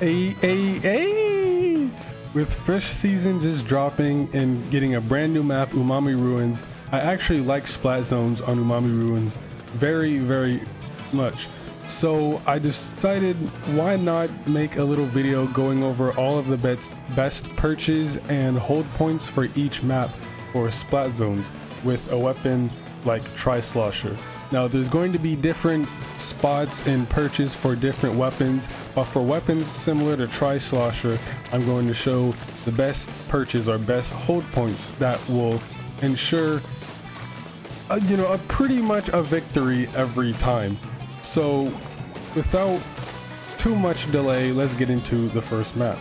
Hey! With Fish Season just dropping and getting a brand new map, Umami Ruins, I actually like Splat Zones on Umami Ruins very, very much. So I decided, why not make a little video going over all of the best perches and hold points for each map for Splat Zones with a weapon like Tri-Slosher. Now there's going to be different spots and perches for different weapons, but for weapons similar to Tri-Slosher, I'm going to show the best perches or best hold points that will ensure a pretty much a victory every time. So without too much delay, let's get into the first map.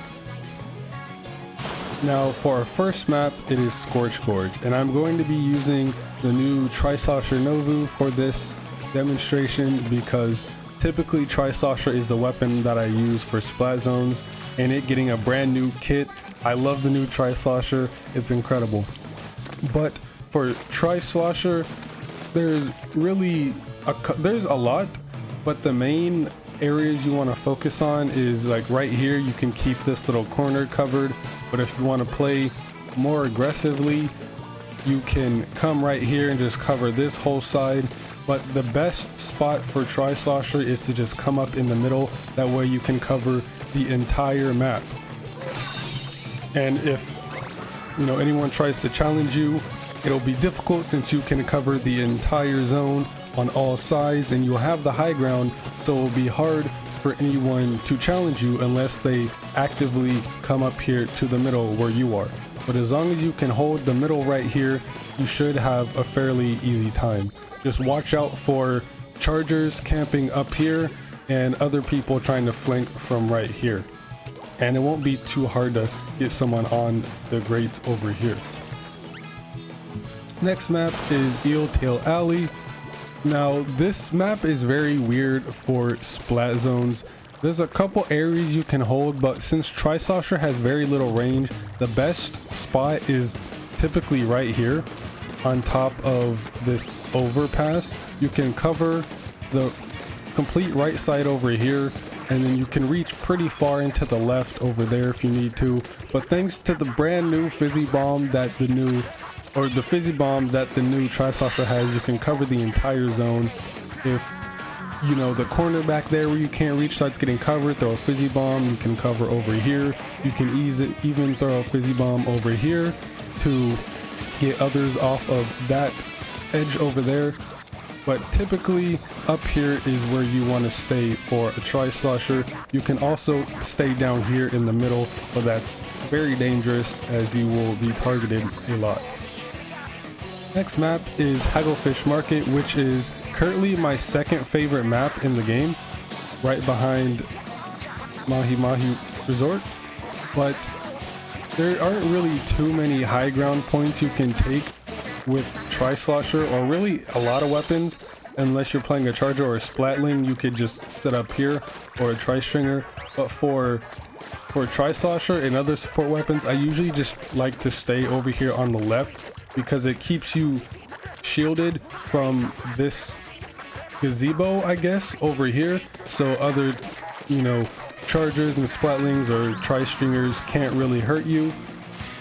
Now for our first map, it is Scorch Gorge, and I'm going to be using the new Tri-Slosher Novu for this demonstration because typically Tri-Slosher is the weapon that I use for Splat Zones, and it getting a brand new kit. I love the new Tri-Slosher, it's incredible. But for Tri-Slosher, there's a lot, but the main areas you want to focus on is like right here. You can keep this little corner covered, but if you want to play more aggressively, you can come right here and just cover this whole side. But the best spot for Tri-Slosher is to just come up in the middle. That way you can cover the entire map. And if anyone tries to challenge you, it'll be difficult since you can cover the entire zone on all sides and you'll have the high ground, so it will be hard for anyone to challenge you unless they actively come up here to the middle where you are. But as long as you can hold the middle right here, you should have a fairly easy time. Just watch out for chargers camping up here and other people trying to flank from right here. And it won't be too hard to get someone on the grates over here. Next map is Eel Tail Alley. Now this map is very weird for Splat Zones. There's a couple areas you can hold, but since Tri-Slosher has very little range, the best spot is typically right here on top of this overpass. You can cover the complete right side over here, and then you can reach pretty far into the left over there if you need to. But thanks to the brand new Fizzy Bomb that the new Tri-Slosher has, you can cover the entire zone. If the corner back there where you can't reach starts getting covered, throw a Fizzy Bomb. You can cover over here. You can even throw a Fizzy Bomb over here to get others off of that edge over there. But typically up here is where you want to stay for a Tri-Slosher. You can also stay down here in the middle, but that's very dangerous as you will be targeted a lot. Next map is Hagglefish Market, which is currently my second favorite map in the game, right behind Mahi Mahi Resort. But there aren't really too many high ground points you can take with Tri-Slosher, or really a lot of weapons. Unless you're playing a charger or a splatling, you could just sit up here, or a tri-stringer. But for Tri-Slosher and other support weapons, I usually just like to stay over here on the left because it keeps you shielded from this gazebo, I guess, over here. So other, chargers and splatlings or tri-stringers can't really hurt you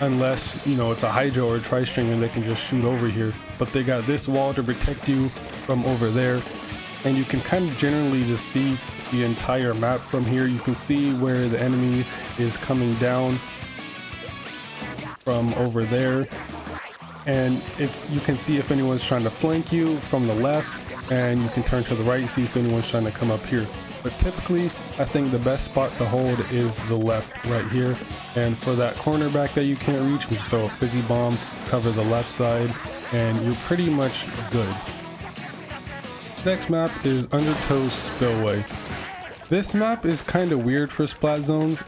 unless, it's a Hydra or a tri-stringer and they can just shoot over here. But they got this wall to protect you from over there. And you can kind of generally just see the entire map from here. You can see where the enemy is coming down from over there. And you can see if anyone's trying to flank you from the left, and you can turn to the right, see if anyone's trying to come up here. But typically, I think the best spot to hold is the left right here. And for that cornerback that you can't reach, just throw a Fizzy Bomb, cover the left side, and you're pretty much good. Next map is Undertow Spillway. This map is kind of weird for Splat Zones.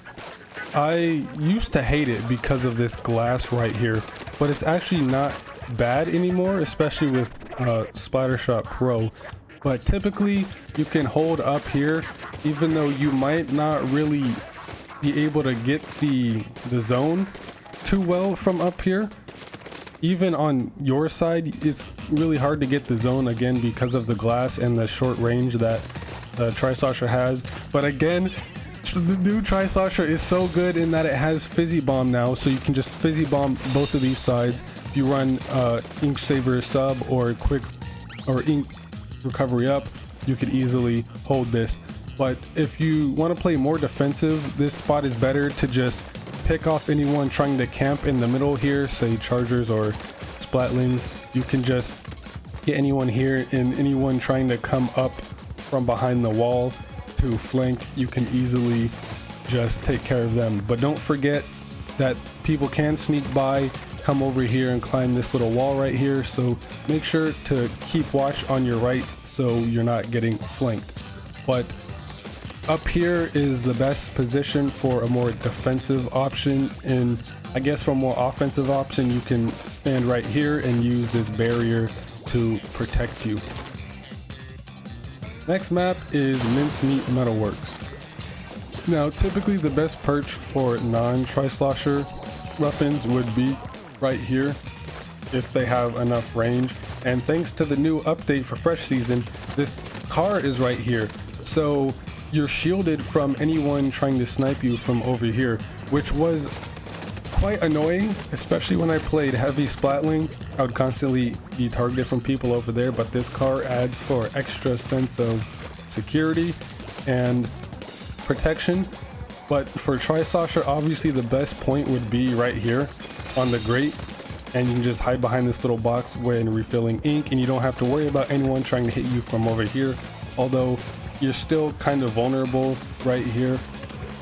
I used to hate it because of this glass right here, but it's actually not bad anymore, especially with Splattershot Pro. But typically you can hold up here, even though you might not really be able to get the zone too well from up here. Even on your side, it's really hard to get the zone again because of the glass and the short range that the Tri-Slosher has. But again, the new Tri-Slosher is so good in that it has Fizzy Bomb now, so you can just Fizzy Bomb both of these sides. If you run Ink Saver Sub or Ink Recovery Up, you could easily hold this. But if you want to play more defensive, this spot is better to just pick off anyone trying to camp in the middle here, say Chargers or Splatlings. You can just get anyone here, and anyone trying to come up from behind the wall to flank, you can easily just take care of them. But don't forget that people can sneak by, come over here and climb this little wall right here, so make sure to keep watch on your right so you're not getting flanked. But up here is the best position for a more defensive option, and I guess for a more offensive option you can stand right here and use this barrier to protect you. Next map is Mincemeat Metalworks. Now typically the best perch for non-Tri-Slosher weapons would be right here if they have enough range, and thanks to the new update for Fresh Season, this car is right here, so you're shielded from anyone trying to snipe you from over here, which was quite annoying, especially when I played heavy Splatling. I would constantly be targeted from people over there, but this car adds for extra sense of security and protection. But for Tri-Slosher, obviously the best point would be right here on the grate, and you can just hide behind this little box when refilling ink, and you don't have to worry about anyone trying to hit you from over here, although you're still kind of vulnerable right here.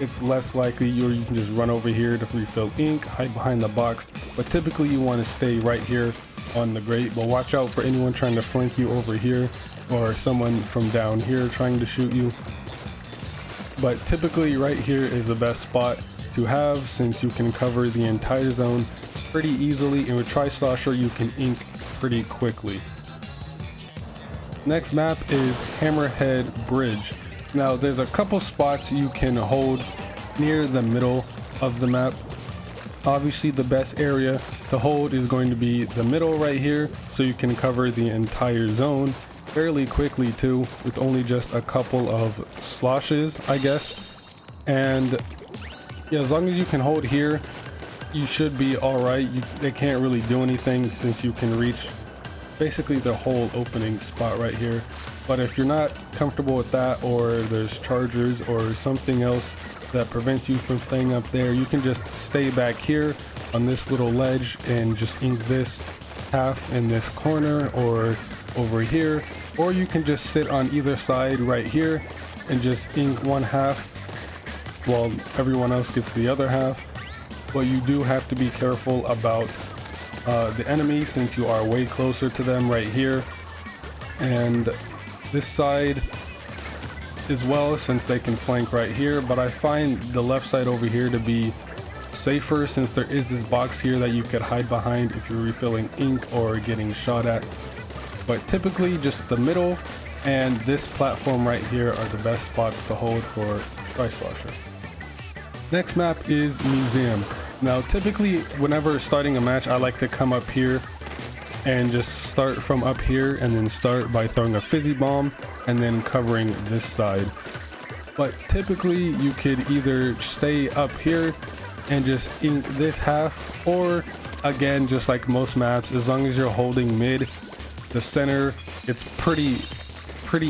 It's less likely, or you can just run over here to refill ink, hide behind the box, but typically you want to stay right here on the grate. But watch out for anyone trying to flank you over here, or someone from down here trying to shoot you. But typically right here is the best spot to have, since you can cover the entire zone pretty easily, and with Tri-Slosher you can ink pretty quickly. Next map is Hammerhead Bridge. Now there's a couple spots you can hold near the middle of the map. Obviously the best area to hold is going to be the middle right here, so you can cover the entire zone fairly quickly too, with only just a couple of sloshes, I guess. And yeah, as long as you can hold here, you should be alright. They can't really do anything since you can reach basically the whole opening spot right here. But if you're not comfortable with that, or there's chargers or something else that prevents you from staying up there, you can just stay back here on this little ledge and just ink this half in this corner or over here, or you can just sit on either side right here and just ink one half while everyone else gets the other half. But you do have to be careful about the enemy, since you are way closer to them right here, and this side as well, since they can flank right here. But I find the left side over here to be safer, since there is this box here that you could hide behind if you're refilling ink or getting shot at. But typically just the middle and this platform right here are the best spots to hold for Tri-Slosher. Next map is Museum. Now typically whenever starting a match, I like to come up here and just start from up here, and then start by throwing a Fizzy Bomb and then covering this side. But typically you could either stay up here and just ink this half, or again, just like most maps, as long as you're holding mid, the center, it's pretty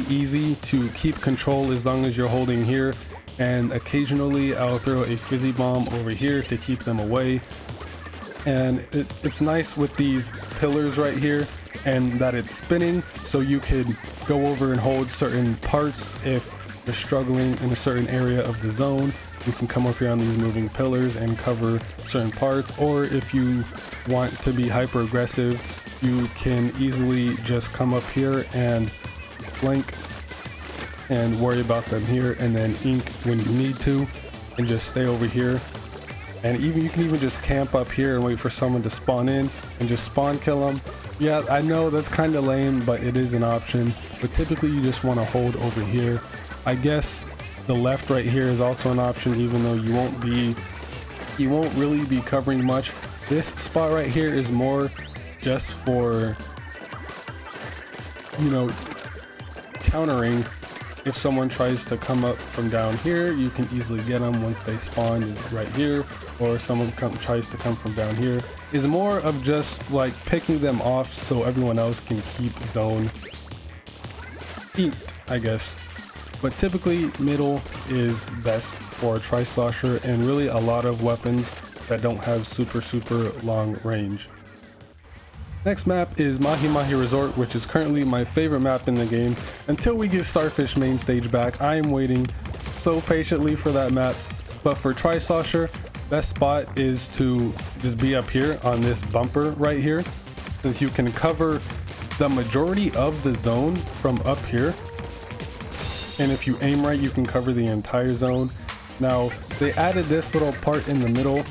easy to keep control as long as you're holding here. And occasionally I'll throw a Fizzy Bomb over here to keep them away. And it's nice with these pillars right here, and that it's spinning, so you could go over and hold certain parts. If you're struggling in a certain area of the zone, you can come over here on these moving pillars and cover certain parts. Or if you want to be hyper aggressive, you can easily just come up here and flank and worry about them here, and then ink when you need to, and just stay over here. And you can even just camp up here and wait for someone to spawn in and just spawn kill them. Yeah, I know that's kind of lame, but it is an option. But typically you just want to hold over here. I guess the left right here is also an option, even though you won't really be covering much. This spot right here is more just for, you know, countering if someone tries to come up from down here, you can easily get them once they spawn is right here, or someone tries to come from down here. Is more of just like picking them off so everyone else can keep zone eat, I guess. But typically middle is best for Tri-Slosher and really a lot of weapons that don't have super long range. Next map is Mahi Mahi Resort, which is currently my favorite map in the game. Until we get Starfish main stage back, I am waiting so patiently for that map. But for Tri-Slosher, best spot is to just be up here on this bumper right here, since you can cover the majority of the zone from up here. And if you aim right, you can cover the entire zone. Now, they added this little part in the middle,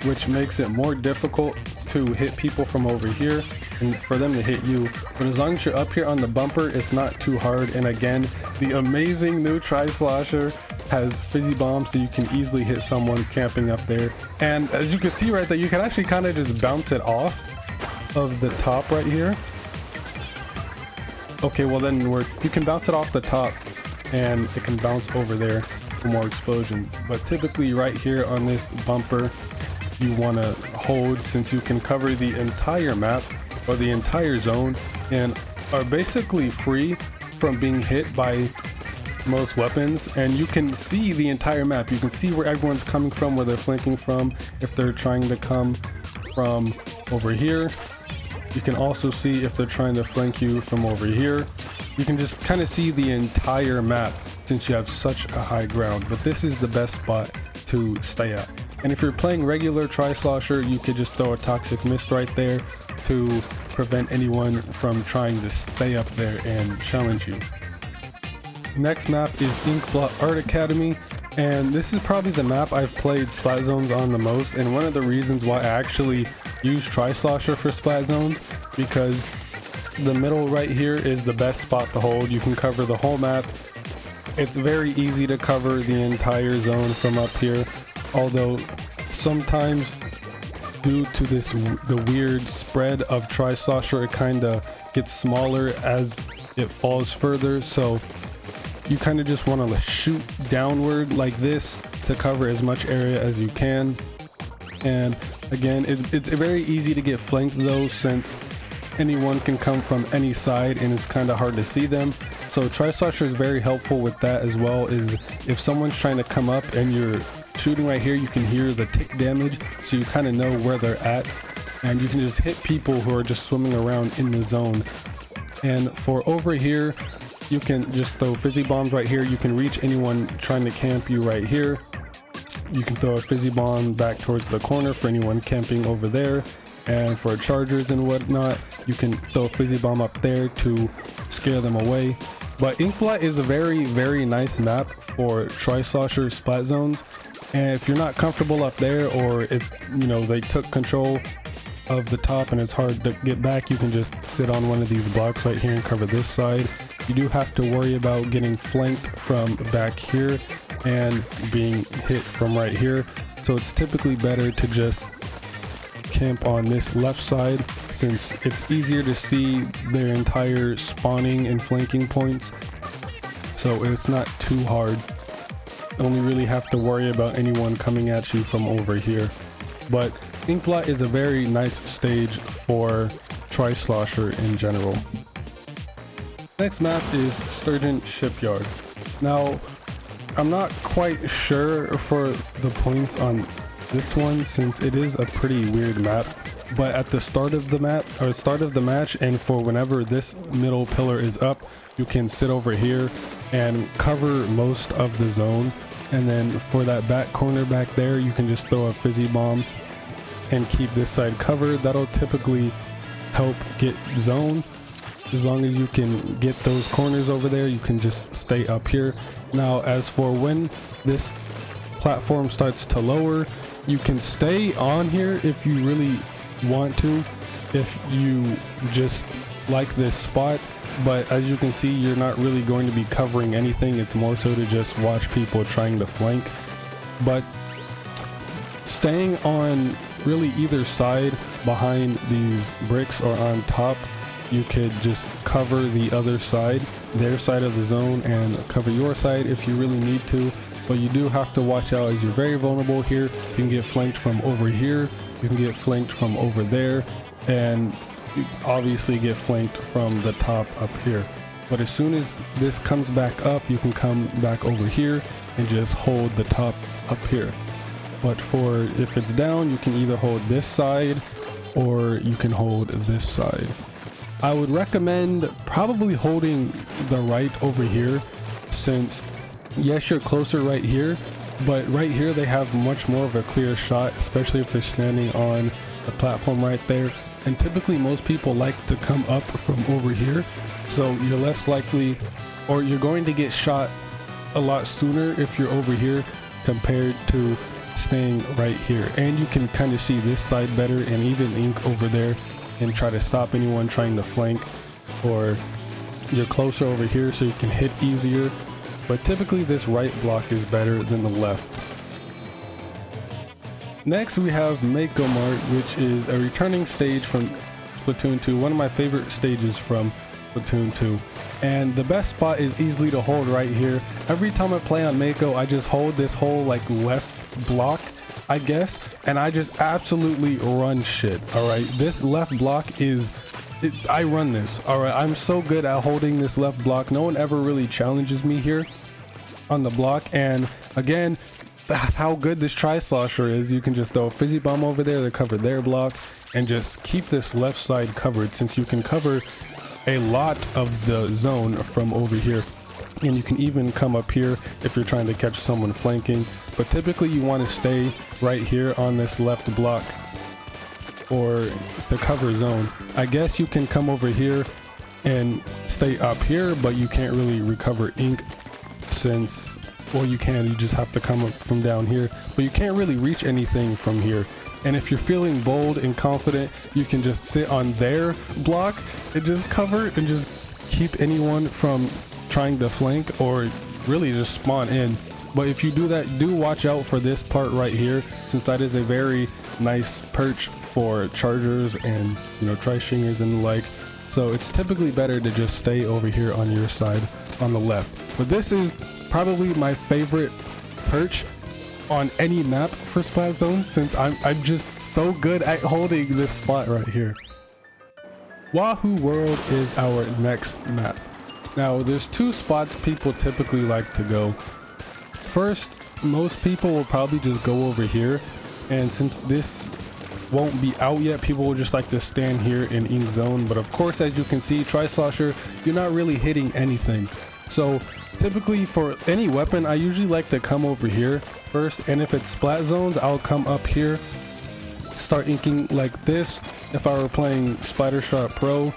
which makes it more difficult to hit people from over here and for them to hit you. But as long as you're up here on the bumper, it's not too hard. And again, the amazing new Tri-Slosher has fizzy bombs, so you can easily hit someone camping up there. And as you can see right there, you can actually kind of just bounce it off of the top right here. Okay, well then you can bounce it off the top and it can bounce over there for more explosions. But typically right here on this bumper, you want to hold, since you can cover the entire map or the entire zone and are basically free from being hit by most weapons. And you can see the entire map. You can see where everyone's coming from, where they're flanking from, if they're trying to come from over here. You can also see if they're trying to flank you from over here. You can just kind of see the entire map since you have such a high ground. But this is the best spot to stay at. And if you're playing regular Tri-Slosher, you could just throw a Toxic Mist right there to prevent anyone from trying to stay up there and challenge you. Next map is Inkblot Art Academy, and this is probably the map I've played Splat Zones on the most, and one of the reasons why I actually use Tri-Slosher for Splat Zones, because the middle right here is the best spot to hold. You can cover the whole map. It's very easy to cover the entire zone from up here, although sometimes due to the weird spread of Tri-Slosher, it kind of gets smaller as it falls further, so you kind of just want to shoot downward like this to cover as much area as you can. And again, it's very easy to get flanked though, since anyone can come from any side and it's kind of hard to see them. So Tri-Slosher is very helpful with that as well. Is if someone's trying to come up and you're shooting right here, you can hear the tick damage, so you kind of know where they're at, and you can just hit people who are just swimming around in the zone. And for over here, you can just throw fizzy bombs right here. You can reach anyone trying to camp you right here. You can throw a fizzy bomb back towards the corner for anyone camping over there. And for chargers and whatnot, you can throw a fizzy bomb up there to scare them away. But Inkblot is a very nice map for Tri-Slosher Splat Zones. And if you're not comfortable up there, or it's, you know, they took control of the top and it's hard to get back, you can just sit on one of these blocks right here and cover this side. You do have to worry about getting flanked from back here and being hit from right here. So it's typically better to just camp on this left side, since it's easier to see their entire spawning and flanking points. So it's not too hard. Only really have to worry about anyone coming at you from over here. But Inkblot is a very nice stage for Tri-Slosher in general. Next map is Sturgeon Shipyard. Now, I'm not quite sure for the points on this one, since it is a pretty weird map. But at the start of the map, or start of the match, and for whenever this middle pillar is up, you can sit over here and cover most of the zone. And then for that back corner back there, you can just throw a fizzy bomb and keep this side covered. That'll typically help get zone. As long as you can get those corners over there, you can just stay up here. Now, as for when this platform starts to lower, you can stay on here if you really want to, if you just like this spot. But as you can see, you're not really going to be covering anything. It's more so to just watch people trying to flank. But staying on really either side behind these bricks or on top, you could just cover the other side. their side of the zone and cover your side if you really need to. But you do have to watch out as you're very vulnerable here. You can get flanked from over here, you can get flanked from over there, and obviously get flanked from the top up here. But as soon as this comes back up, you can come back over here and just hold the top up here. But for if it's down, you can either hold this side or you can hold this side. I would recommend probably holding the right over here, since yes, you're closer right here, but right here they have much more of a clear shot, especially if they're standing on the platform right there. And typically most people like to come up from over here, so you're less likely, or you're going to get shot a lot sooner if you're over here compared to staying right here. And you can kind of see this side better, and even ink over there and try to stop anyone trying to flank, or you're closer over here so you can hit easier. But typically this right block is better than the left. Next we have Mako Mart, which is a returning stage from Splatoon 2, one of my favorite stages from Splatoon 2. And the best spot is easily to hold right here. Every time I play on Mako, I just hold this whole like left block, I guess, and I just absolutely run shit. All right, this left block is I run this. All right, I'm so good at holding this left block. No one ever really challenges me here on the block. And again, how good this Tri-Slosher is. You can just throw a Fizzy Bomb over there to cover their block and just keep this left side covered, since you can cover a lot of the zone from over here. And you can even come up here if you're trying to catch someone flanking. But typically you want to stay right here on this left block or the cover zone. I guess you can come over here and stay up here, but you can't really recover ink, since, well, you can, you just have to come up from down here, but you can't really reach anything from here. And if you're feeling bold and confident, you can just sit on their block and just cover and just keep anyone from trying to flank, or really just spawn in. But if you do that, do watch out for this part right here, since that is a very nice perch for chargers and, you know, tri-stringers and the like. So it's typically better to just stay over here on your side on the left. But this is probably my favorite perch on any map for Splat Zone, since I'm just so good at holding this spot right here. Wahoo World is our next map. Now there's two spots people typically like to go. First, most people will probably just go over here, and since this won't be out yet, people will just like to stand here in ink zone. But of course, as you can see, Tri-Slosher, you're not really hitting anything. So typically for any weapon, I usually like to come over here first, and if it's Splat Zones, I'll come up here, start inking like this if I were playing Splattershot Pro.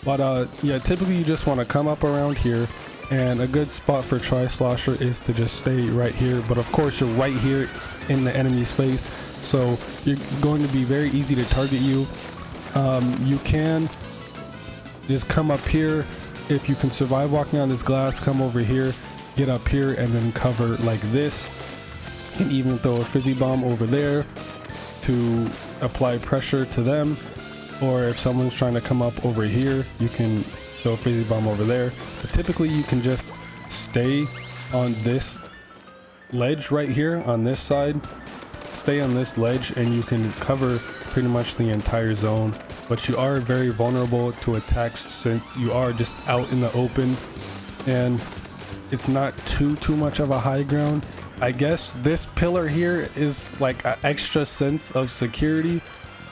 But yeah, typically you just want to come up around here, and a good spot for Tri-Slosher is to just stay right here. But of course, you're right here in the enemy's face, so you're going to be very easy to target you. You can just come up here. If you can survive walking on this glass, come over here, get up here, and then cover like this. You can even throw a Fizzy Bomb over there to apply pressure to them. Or if someone's trying to come up over here, you can throw a Fizzy Bomb over there. But typically you can just stay on this ledge right here on this side. Stay on this ledge and you can cover pretty much the entire zone. But you are very vulnerable to attacks, since you are just out in the open and it's not too much of a high ground. I guess this pillar here is like an extra sense of security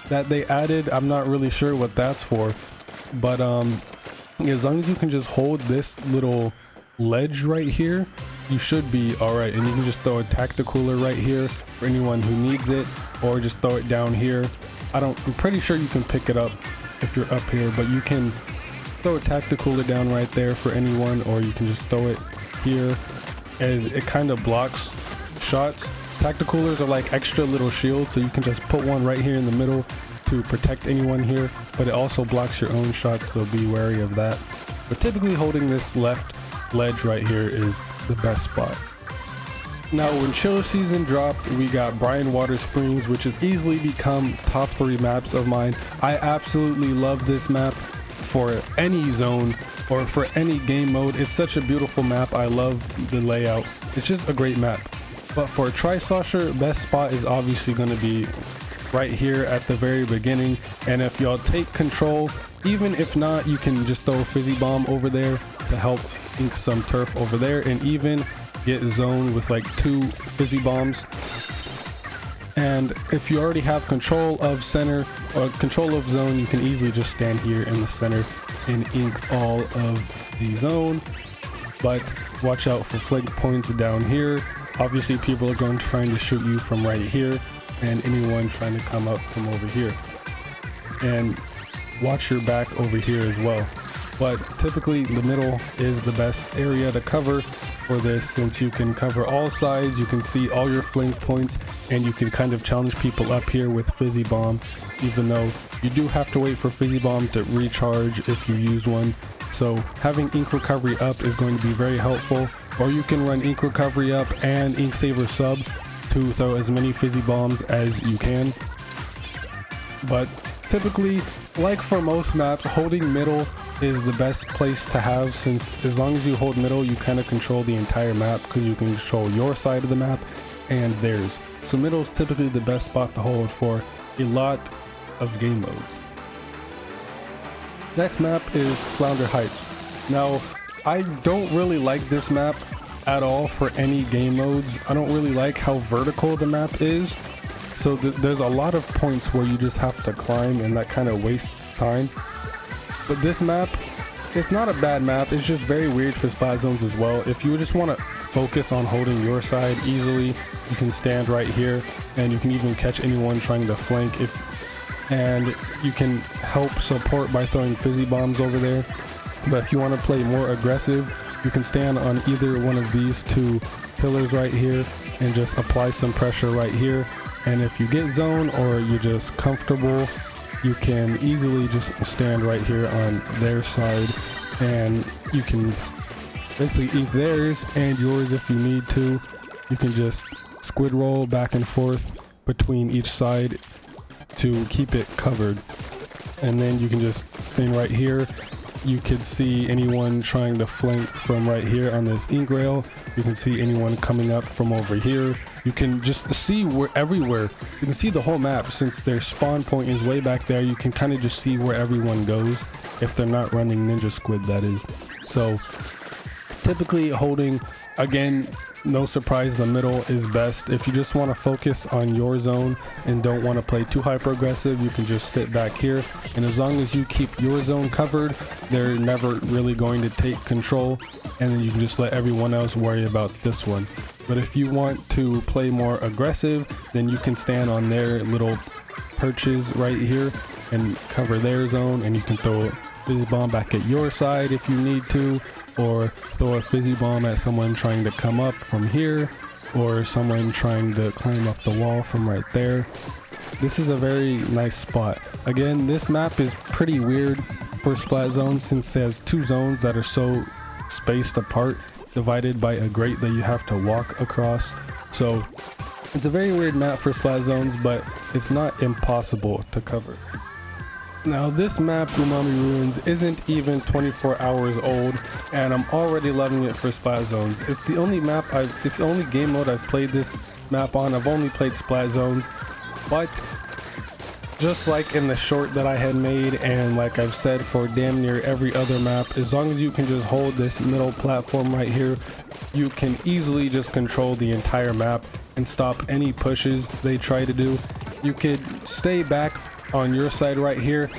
that they added. I'm not really sure what that's for, but as long as you can just hold this little ledge right here, you should be all right. And you can just throw a tacticooler right here for anyone who needs it, or just throw it down here. I'm pretty sure you can pick it up if you're up here, but you can throw a tacticooler down right there for anyone, or you can just throw it here, as it kind of blocks shots. Tacticoolers are like extra little shields, so you can just put one right here in the middle to protect anyone here, but it also blocks your own shots, so be wary of that. But typically holding this left ledge right here is the best spot. Now when Chill Season dropped, we got Brine Water Springs, which has easily become top 3 maps of mine. I absolutely love this map. for any zone or for any game mode. It's such a beautiful map. I love the layout. It's just a great map. But for Fryethusiast, best spot is obviously going to be right here at the very beginning. And if y'all take control, even if not, you can just throw a fizzy bomb over there to help ink some turf over there, and even get zoned with like 2 fizzy bombs. And if you already have control of center or control of zone, you can easily just stand here in the center and ink all of the zone. But watch out for flank points down here. Obviously people are going to trying to shoot you from right here, and anyone trying to come up from over here. And watch your back over here as well. But typically the middle is the best area to cover for this, since you can cover all sides, you can see all your flank points, and you can kind of challenge people up here with fizzy bomb, even though you do have to wait for fizzy bomb to recharge if you use one. So having ink recovery up is going to be very helpful, or you can run ink recovery up and ink saver sub to throw as many fizzy bombs as you can. But typically, like for most maps, holding middle is the best place to have, since as long as you hold middle, you kind of control the entire map, because you can control your side of the map and theirs. So middle is typically the best spot to hold for a lot of game modes. Next map is Flounder Heights. Now, I don't really like this map at all for any game modes. I don't really like how vertical the map is. So there's a lot of points where you just have to climb, and that kind of wastes time. But this map, it's not a bad map. It's just very weird for splat zones as well. If you just want to focus on holding your side easily, you can stand right here, and you can even catch anyone trying to flank. And you can help support by throwing fizzy bombs over there. But if you want to play more aggressive, you can stand on either one of these 2 pillars right here and just apply some pressure right here. And if you get zone or you're just comfortable, you can easily just stand right here on their side, and you can basically ink theirs and yours if you need to. You can just squid roll back and forth between each side to keep it covered. And then you can just stand right here. You could see anyone trying to flank from right here on this ink rail. You can see anyone coming up from over here. You can just see everywhere. You can see the whole map. Since their spawn point is way back there, you can kind of just see where everyone goes, if they're not running Ninja Squid, that is. So typically holding, again, no surprise, the middle is best. If you just want to focus on your zone and don't want to play too hyper aggressive, you can just sit back here, and as long as you keep your zone covered, they're never really going to take control, and then you can just let everyone else worry about this one. But if you want to play more aggressive, then you can stand on their little perches right here and cover their zone, and you can throw a fizzy bomb back at your side if you need to, or throw a fizzy bomb at someone trying to come up from here, or someone trying to climb up the wall from right there. This is a very nice spot. Again, this map is pretty weird for splat zones, since it has 2 zones that are so spaced apart, divided by a grate that you have to walk across. So it's a very weird map for splat zones, but it's not impossible to cover. Now this map, Umami Ruins, isn't even 24 hours old, and I'm already loving it for splat zones. It's the only it's the only game mode I've played this map on. I've only played splat zones, but just like in the short that I had made, and like I've said for damn near every other map, as long as you can just hold this middle platform right here, you can easily just control the entire map and stop any pushes they try to do. You could stay back on your side right here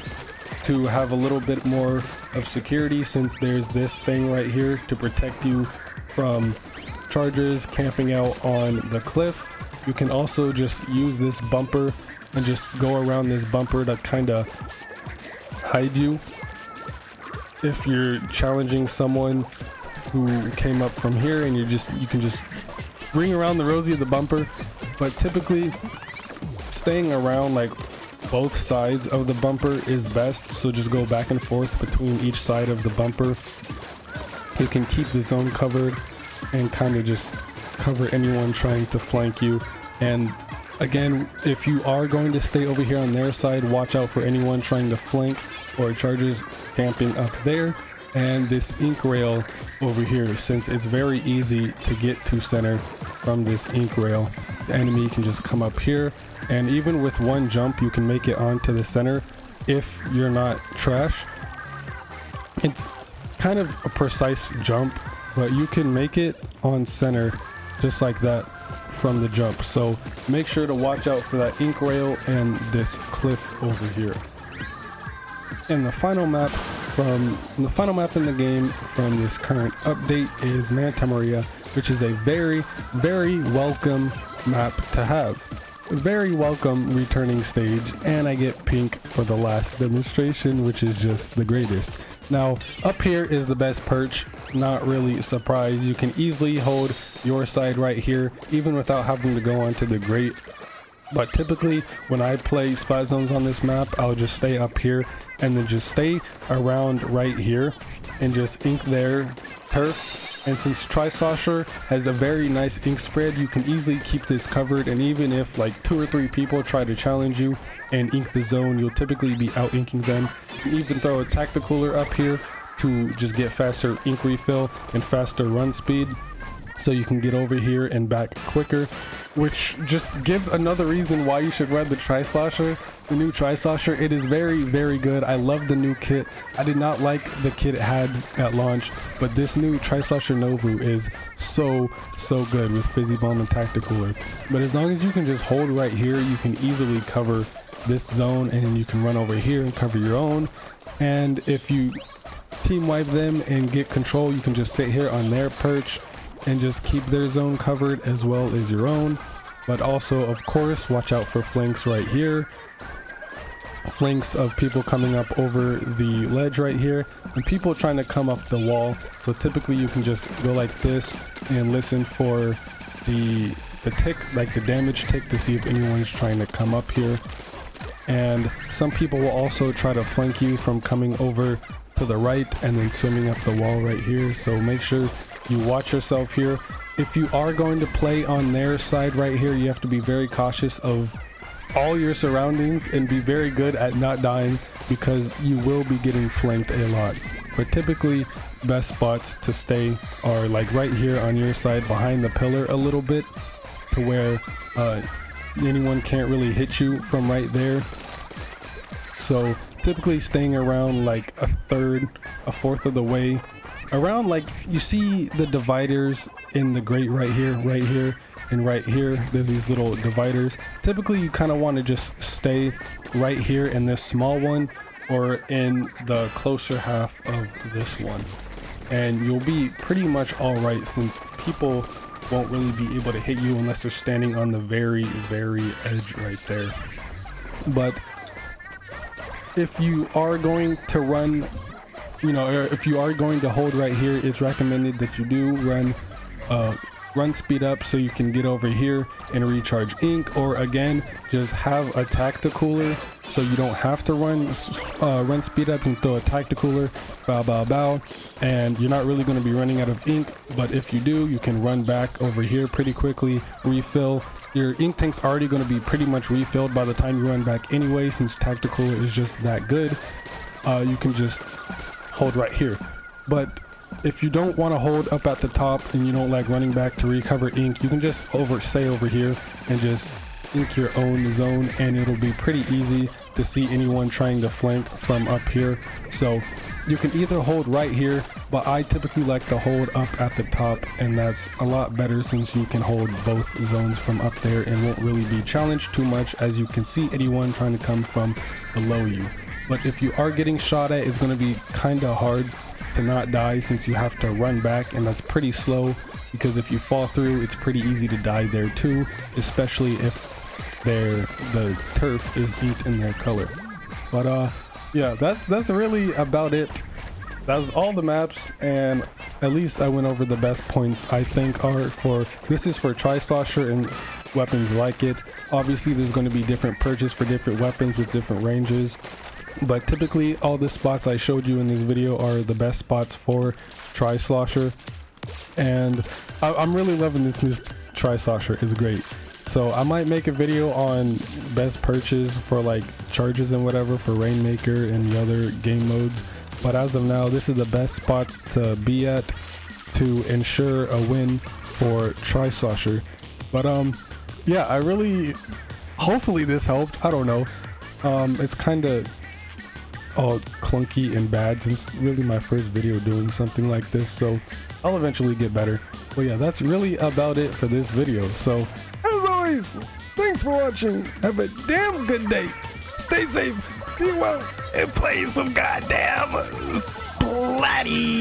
to have a little bit more of security, since there's this thing right here to protect you from chargers camping out on the cliff. You can also just use this bumper and just go around this bumper to kind of hide you if you're challenging someone who came up from here, and you can just ring around the rosy of the bumper. But typically staying around like both sides of the bumper is best, so just go back and forth between each side of the bumper. You can keep the zone covered and kind of just cover anyone trying to flank you. And Again, if you are going to stay over here on their side, watch out for anyone trying to flank or charges camping up there. And this ink rail over here, since it's very easy to get to center from this ink rail, the enemy can just come up here, and even with one jump you can make it onto the center if you're not trash. It's kind of a precise jump, but you can make it on center just like that from the jump. So make sure to watch out for that ink rail and this cliff over here. And the final map in the game from this current update is Manta Maria, which is a very welcome map to have. Very welcome returning stage, and I get pink for the last demonstration, which is just the greatest. Now up here is the best perch, not really a surprise. You can easily hold your side right here even without having to go onto the grate. But typically when I play spot zones on this map, I'll just stay up here and then just stay around right here and just ink their turf. And since Trisosher has a very nice ink spread, you can easily keep this covered, and even if like 2 or 3 people try to challenge you and ink the zone, you'll typically be out inking them. You can even throw a tacticooler up here to just get faster ink refill and faster run speed, so you can get over here and back quicker, which just gives another reason why you should run the Trisosher. The new Trisosher, it is very good. I love the new kit. I did not like the kit it had at launch, but this new Trisosher Novu is so good with Fizzy Bomb and Tacticooler. But as long as you can just hold right here, you can easily cover this zone, and then you can run over here and cover your own. And if you team wipe them and get control, you can just sit here on their perch and just keep their zone covered as well as your own. But also, of course, watch out for flanks right here. Flanks of people coming up over the ledge right here, and people trying to come up the wall. So typically you can just go like this and listen for the tick, like the damage tick, to see if anyone's trying to come up here. And some people will also try to flank you from coming over to the right and then swimming up the wall right here. So make sure you watch yourself here. If you are going to play on their side right here, you have to be very cautious of all your surroundings and be very good at not dying, because you will be getting flanked a lot. But typically best spots to stay are like right here on your side behind the pillar a little bit, to where anyone can't really hit you from right there. So typically staying around like a fourth of the way around, like you see the dividers in the grate right here and right here. There's these little dividers. Typically you kind of want to just stay right here in this small one, or in the closer half of this one, and you'll be pretty much all right, since people won't really be able to hit you unless they're standing on the very edge right there. But if you are going to run, if you are going to hold right here, it's recommended that you do run speed up so you can get over here and recharge ink, or again just have a tacticooler so you don't have to run speed up and throw a tacticooler, bow, and you're not really going to be running out of ink. But if you do, you can run back over here pretty quickly, refill. Your ink tank's already going to be pretty much refilled by the time you run back anyway, since tacticooler is just that good. You can just hold right here. But if you don't want to hold up at the top and you don't like running back to recover ink, you can just stay over here and just ink your own zone, and it'll be pretty easy to see anyone trying to flank from up here. So you can either hold right here, but I typically like to hold up at the top, and that's a lot better since you can hold both zones from up there and won't really be challenged too much, as you can see anyone trying to come from below you. But if you are getting shot at, it's going to be kind of hard to not die, since you have to run back, and that's pretty slow, because if you fall through, it's pretty easy to die there too, especially if the turf is inked in their color. But yeah, that's really about it. That was all the maps, and at least I went over the best points I think are for this is for Trisosher and weapons like it. Obviously there's going to be different perches for different weapons with different ranges, but typically all the spots I showed you in this video are the best spots for Trisosher, and I'm really loving this new Trisosher. It's great. So I might make a video on best perches for like charges and whatever for Rainmaker and the other game modes. But as of now, this is the best spots to be at to ensure a win for Fryethusiast. But yeah, I really, hopefully this helped. I don't know. It's kind of all clunky and bad since it's really my first video doing something like this, so I'll eventually get better. But yeah, that's really about it for this video. So as always, thanks for watching. Have a damn good day. Stay safe, be well, and play some goddamn Splatty.